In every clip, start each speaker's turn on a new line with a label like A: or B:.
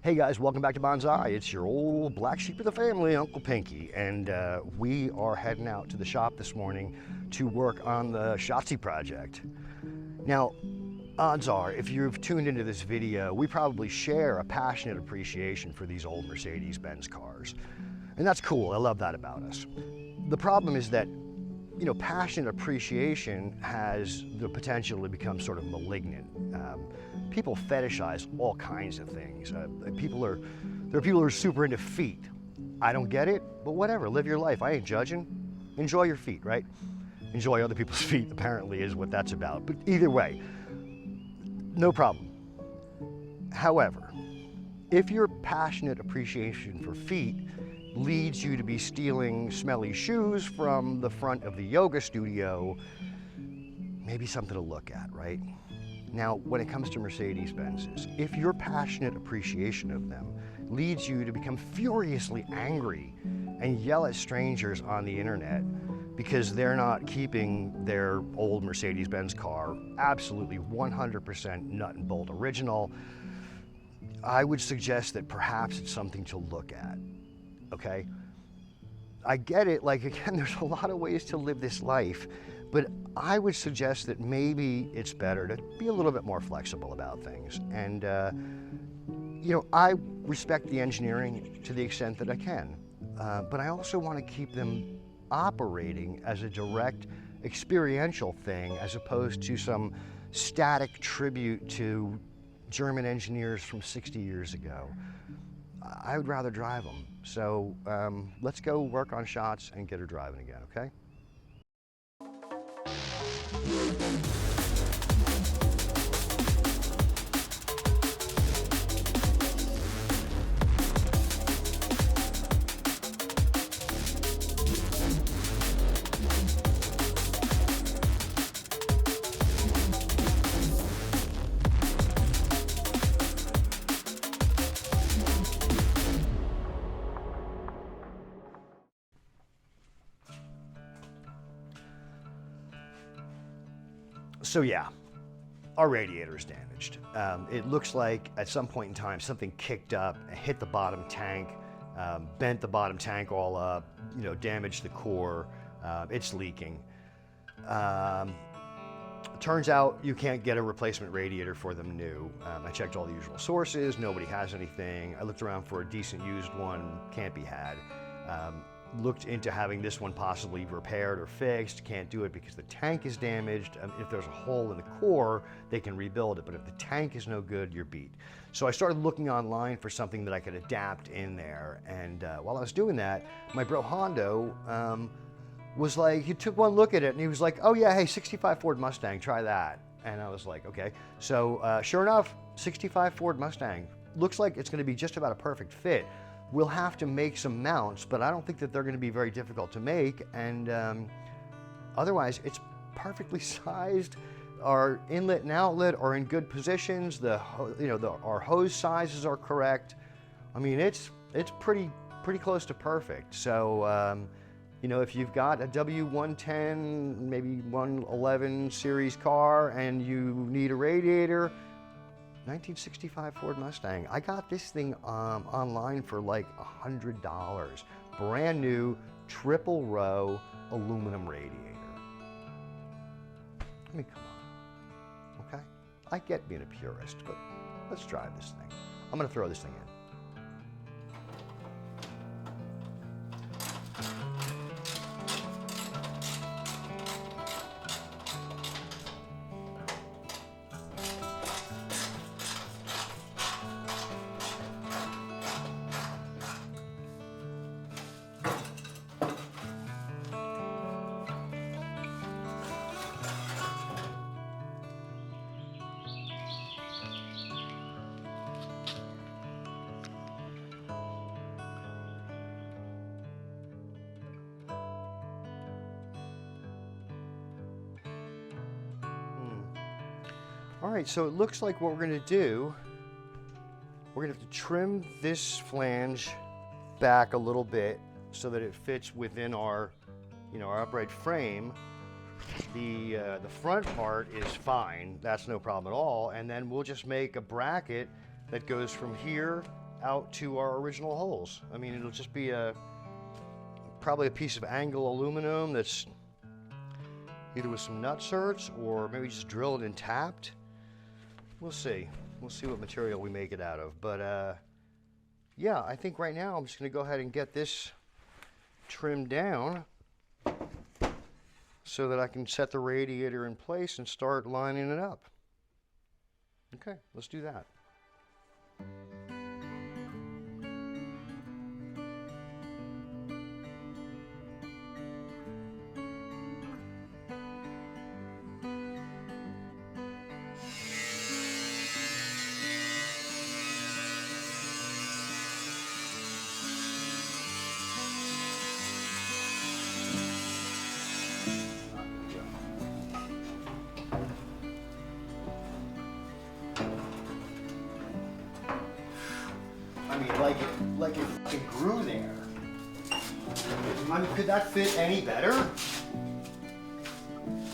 A: Hey guys, welcome back to Bonsai. It's your old black sheep of the family, Uncle Pinky, and we are heading out to the shop this morning to work on the Schatzi project. Now, odds are, if you've tuned into this video, we probably share a passionate appreciation for these old Mercedes Benz cars. And that's cool, I love that about us. The problem is that, you know, passionate appreciation has the potential to become sort of malignant. People fetishize all kinds of things. There are people who are super into feet. I don't get it, but whatever, live your life. I ain't judging. Enjoy your feet, right? Enjoy other people's feet, apparently, is what that's about. But either way, no problem. However, if your passionate appreciation for feet leads you to be stealing smelly shoes from the front of the yoga studio, maybe something to look at, right? Now, when it comes to Mercedes Benzes, if your passionate appreciation of them leads you to become furiously angry and yell at strangers on the internet because they're not keeping their old Mercedes Benz car absolutely 100% nut and bolt original, I would suggest that perhaps it's something to look at, okay? I get it, like, again, there's a lot of ways to live this life, but I would suggest that maybe it's better to be a little bit more flexible about things. And, you know, I respect the engineering to the extent that I can, but I also want to keep them operating as a direct experiential thing as opposed to some static tribute to German engineers from 60 years ago. I would rather drive them. So let's go work on shots and get her driving again, okay? So yeah, our radiator is damaged. It looks like at some point in time something kicked up and hit the bottom tank, bent the bottom tank all up, you know, damaged the core. It's leaking. Turns out you can't get a replacement radiator for them new. I checked all the usual sources, nobody has anything. I looked around for a decent used one, can't be had. Looked into having this one possibly repaired or fixed, can't do it because the tank is damaged. If there's a hole in the core, they can rebuild it, but if the tank is no good, you're beat. So I started looking online for something that I could adapt in there, and while I was doing that, my bro Hondo was like, he took one look at it and he was like, oh yeah, hey, 65 Ford Mustang, try that. And I was like, okay. So sure enough, 65 Ford Mustang. Looks like it's gonna be just about a perfect fit. We'll have to make some mounts, but I don't think that they're going to be very difficult to make, and otherwise it's perfectly sized. Our inlet and outlet are in good positions. Our hose sizes are correct. I mean, it's pretty close to perfect. So you know, if you've got a W110, maybe 111 series car, and you need a radiator, 1965 Ford Mustang. I got this thing online for like $100. Brand new, triple row aluminum radiator. I mean, come on, okay? I get being a purist, but let's drive this thing. I'm gonna throw this thing in. All right, so it looks like what we're gonna do, we're gonna have to trim this flange back a little bit so that it fits within our, you know, our upright frame. The front part is fine, that's no problem at all, and then we'll just make a bracket that goes from here out to our original holes. I mean, it'll just be probably a piece of angle aluminum that's either with some nutserts or maybe just drilled and tapped. We'll see. We'll see what material we make it out of. But yeah, I think right now I'm just going to go ahead and get this trimmed down so that I can set the radiator in place and start lining it up. Okay, let's do that. I mean, like it fucking grew there. I mean, could that fit any better?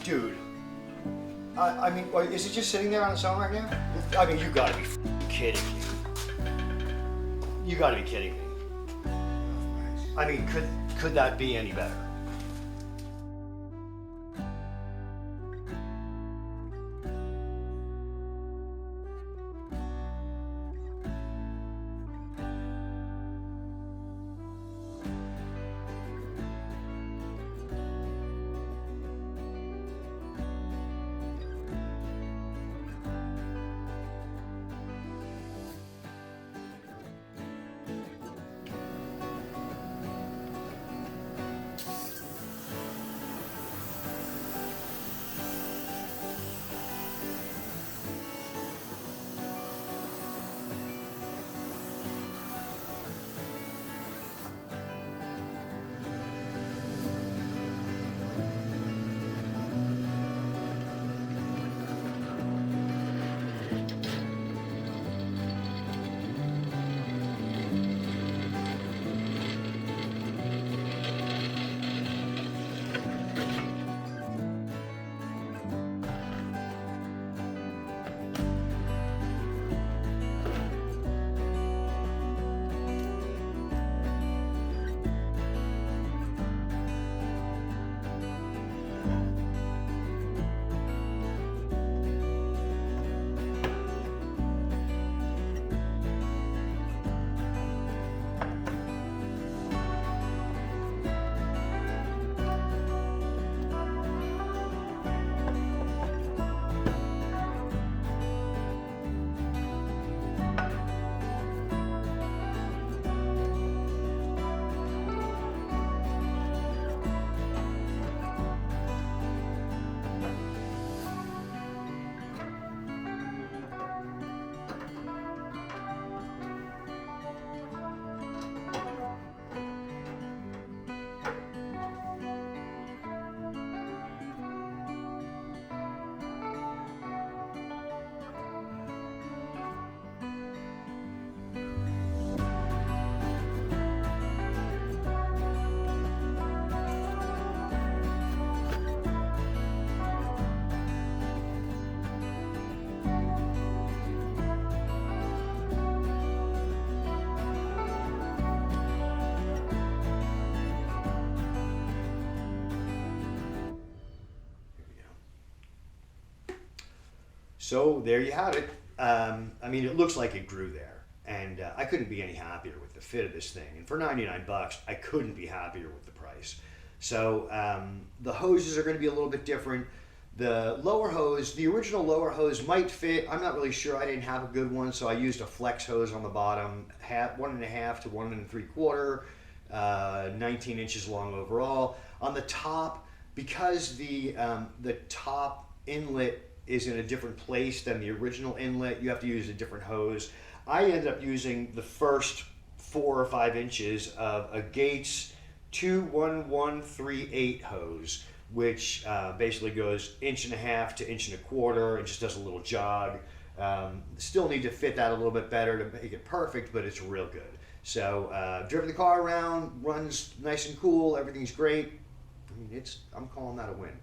A: Dude. I mean, is it just sitting there on its own right now? I mean, you gotta be kidding me. You gotta be kidding me. I mean, could that be any better? So there you have it. I mean, it looks like it grew there, and I couldn't be any happier with the fit of this thing. And for 99 bucks, I couldn't be happier with the price. So the hoses are going to be a little bit different. The lower hose, the original lower hose might fit. I'm not really sure. I didn't have a good one, so I used a flex hose on the bottom, 1.5 to 1 3/4, 19 inches long overall. On the top, because the top inlet is in a different place than the original inlet, you have to use a different hose. I ended up using the first 4 or 5 inches of a Gates 21138 hose, which basically goes 1.5 to 1.25 and just does a little jog. Still need to fit that a little bit better to make it perfect, but it's real good. So driven the car around, runs nice and cool, everything's great. I mean, I'm calling that a win.